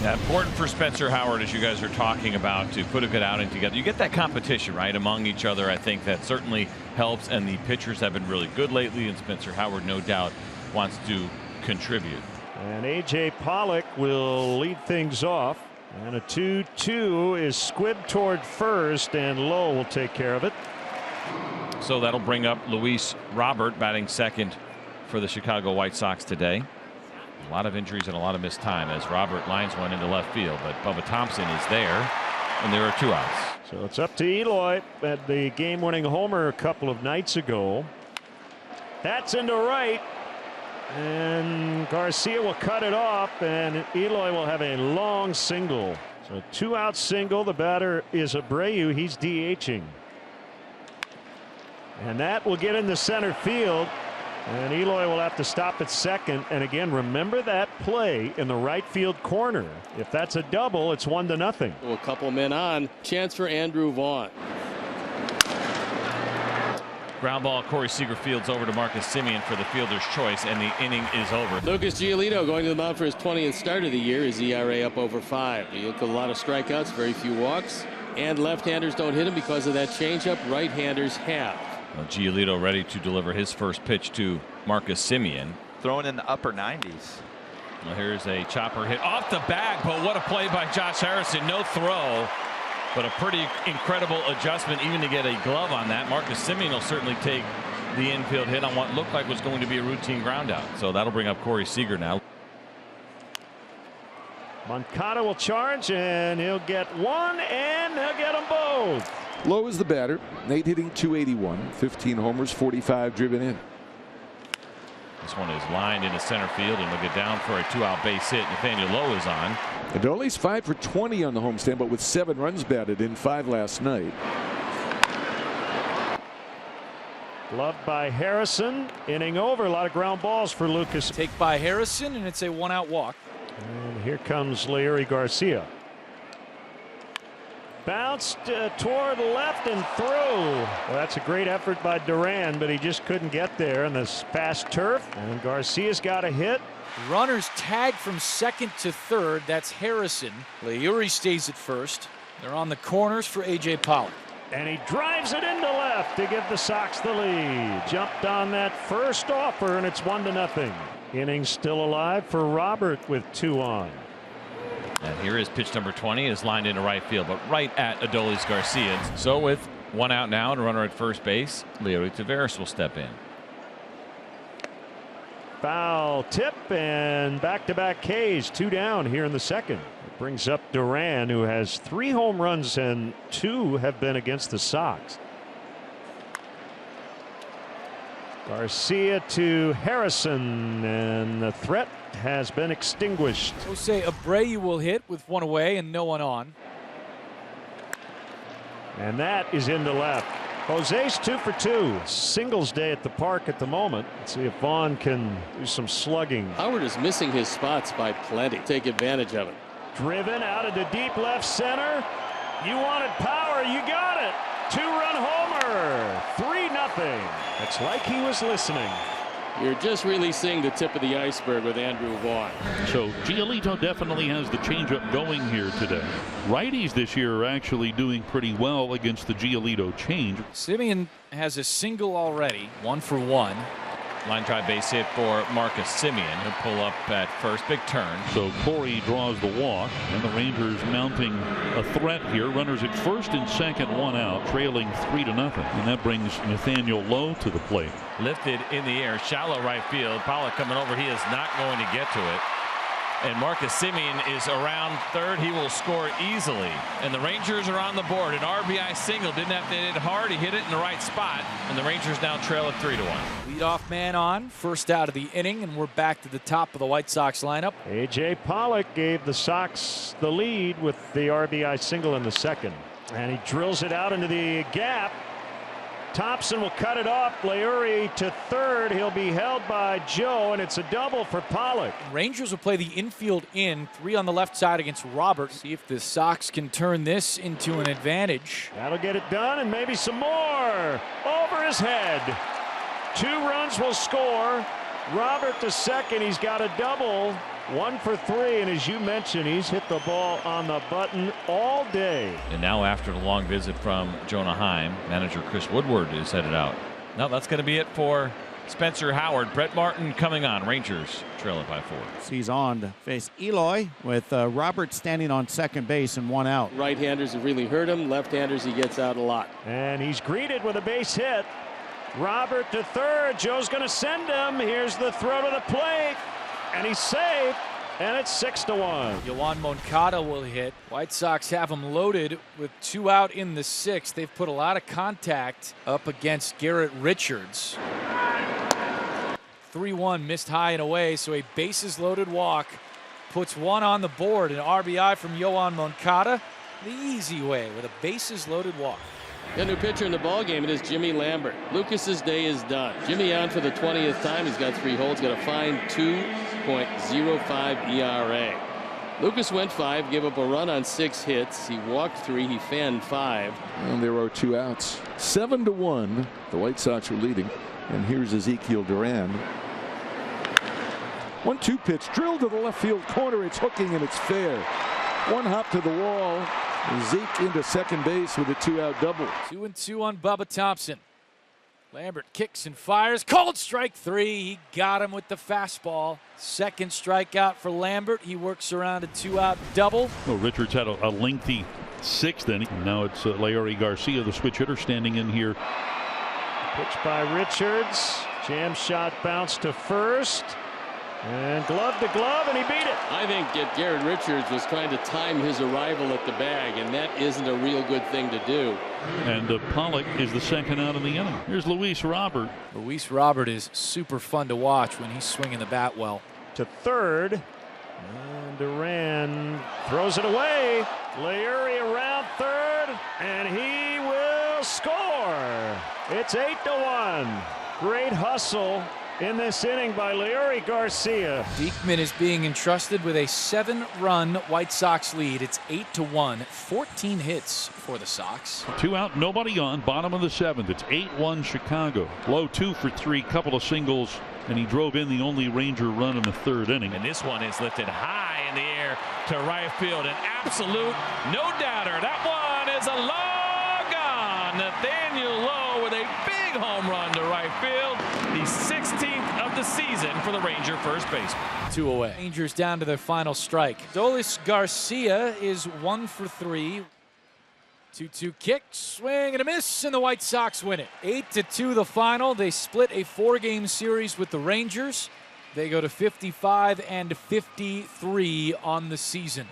Yeah, important for Spencer Howard, as you guys are talking about, to put a good outing together. You get that competition, right, among each other. I think that certainly helps, and the pitchers have been really good lately, and Spencer Howard, no doubt, wants to contribute. And A.J. Pollock will lead things off. And a 2-2 is squibbed toward first, and Lowe will take care of it. So that'll bring up Luis Robert batting second for the Chicago White Sox today. A lot of injuries and a lot of missed time as Robert lines one into left field, but Bubba Thompson is there, and there are 2 outs. So it's up to Eloy at the game-winning homer a couple of nights ago. That's into right, and Garcia will cut it off, and Eloy will have a long single. So 2-out single. The batter is Abreu. He's DHing. And that will get into center field. And Eloy will have to stop at second. And again, remember that play in the right field corner. If that's a double, it's 1-0. Well, a couple men on. Chance for Andrew Vaughn. Ground ball. Corey Seager fields over to Marcus Semien for the fielder's choice, and the inning is over. Lucas Giolito going to the mound for his 20th start of the year. His ERA up over 5. You look at a lot of strikeouts, very few walks, and left-handers don't hit him because of that changeup. Right-handers have. Well, Giolito ready to deliver his first pitch to Marcus Semien. Throwing in the upper 90s. Well, here's a chopper hit off the bag, but what a play by Josh Harrison. No throw, but a pretty incredible adjustment even to get a glove on that. Marcus Semien will certainly take the infield hit on what looked like was going to be a routine ground out. So that'll bring up Corey Seager now. Moncada will charge, and he'll get one, and he'll get them both. Lowe is the batter. Nate hitting .281, 15 homers, 45 driven in. This one is lined into center field, and they'll get down for a 2-out base hit. Nathaniel Lowe is on. Adolis 5 for 20 on the homestand, but with 7 runs batted in 5 last night. Gloved by Harrison. Inning over. A lot of ground balls for Lucas. Take by Harrison, and it's a 1-out walk. And here comes Leury Garcia. Bounced toward left and through. Well, that's a great effort by Duran, but he just couldn't get there in this fast turf. And Garcia's got a hit. Runners tag from second to third. That's Harrison. Leury stays at first. They're on the corners for A.J. Pollock. And he drives it into left to give the Sox the lead. Jumped on that first offer, and it's 1-0. Inning still alive for Robert with 2 on. And here is pitch number 20, is lined into right field, but right at Adolis Garcia. So with 1 out now and a runner at first base, Leody Taveras will step in. Foul tip, and back-to-back Ks, 2 down here in the second. It brings up Duran, who has 3 home runs, and 2 have been against the Sox. Garcia to Harrison, and the threat has been extinguished. Jose Abreu will hit with 1 away and no one on. And that is into left. Jose's 2 for 2. Singles day at the park at the moment. Let's see if Vaughn can do some slugging. Howard is missing his spots by plenty. Take advantage of it. Driven out into deep left center. You wanted power, you got it. 2-run homer. 3-0. It's like he was listening. You're just really seeing the tip of the iceberg with Andrew Vaughn. So Giolito definitely has the changeup going here today. Righties this year are actually doing pretty well against the Giolito change. Semien has a single already, 1 for 1. Line drive base hit for Marcus Semien. He'll pull up at first. Big turn. So Corey draws the walk, and the Rangers mounting a threat here. Runners at first and second, 1 out, trailing 3-0. And that brings Nathaniel Lowe to the plate. Lifted in the air, shallow right field. Pollock coming over. He is not going to get to it. And Marcus Semien is around third. He will score easily. And the Rangers are on the board. An RBI single. Didn't have to hit it hard. He hit it in the right spot. And the Rangers now trail at 3-1. Leadoff man on, first out of the inning, and we're back to the top of the White Sox lineup. A.J. Pollock gave the Sox the lead with the RBI single in the second. And he drills it out into the gap. Thompson will cut it off. Leury to third. He'll be held by Joe, and it's a double for Pollock. Rangers will play the infield in, 3 on the left side against Robert. See if the Sox can turn this into an advantage. That'll get it done, and maybe some more. Over his head. 2 runs will score. Robert to second. He's got a double. 1 for 3, and as you mentioned, he's hit the ball on the button all day. And now, after the long visit from Jonah Heim, manager Chris Woodward is headed out. No, that's going to be it for Spencer Howard. Brett Martin coming on. Rangers trail it by 4. He's on to face Eloy with Robert standing on second base and 1 out. Right-handers have really hurt him. Left-handers he gets out a lot. And he's greeted with a base hit. Robert to third. Joe's going to send him. Here's the throw to the plate. And he's safe. And it's 6-1. Yoan Moncada will hit. White Sox have him loaded with 2 out in the 6th. They've put a lot of contact up against Garrett Richards. 3-1 missed high and away, so a bases loaded walk puts 1 on the board. An RBI from Yoan Moncada the easy way with a bases loaded walk. Got a new pitcher in the ballgame. It is Jimmy Lambert. Lucas's day is done. Jimmy on for the 20th time. He's got 3 holds. Got a fine 2.05 ERA. Lucas went 5, gave up a run on 6 hits. He walked 3. He fanned 5. And there are 2 outs. 7-1. The White Sox are leading. And here's Ezekiel Duran. 1-2 pitch drilled to the left field corner. It's hooking and it's fair. 1 hop to the wall. Zeke into second base with a 2-out double. 2-2 on Bubba Thompson. Lambert kicks and fires. Called strike 3. He got him with the fastball. Second strikeout for Lambert. He works around a 2-out double. Well, Richards had a lengthy 6th inning. Now it's Leury Garcia, the switch hitter, standing in here. Pitch by Richards. Jam shot bounced to first. And glove to glove, and he beat it. I think that Garrett Richards was trying to time his arrival at the bag, and that isn't a real good thing to do. And Pollock is the second out of the inning. Here's Luis Robert. Luis Robert is super fun to watch when he's swinging the bat well. To third. And Duran throws it away. Leury around third, and he will score. It's 8-1. Great hustle in this inning by Leury Garcia. Diekman is being entrusted with a 7-run White Sox lead. It's 8-1. 14 hits for the Sox. 2 out, nobody on. Bottom of the 7th. It's 8-1 Chicago. Low 2 for 3. Couple of singles, and he drove in the only Ranger run in the 3rd inning. And this one is lifted high in the air to right field. An absolute no-doubter. That one is a long gone. Nathaniel Lowe with a big home run to right field. The 16th of the season for the Ranger first baseman. 2 away. Rangers down to their final strike. Dolis Garcia is 1 for 3. 2-2 kick, swing and a miss, and the White Sox win it. 8-2 the final. They split a 4-game series with the Rangers. They go to 55 and 53 on the season.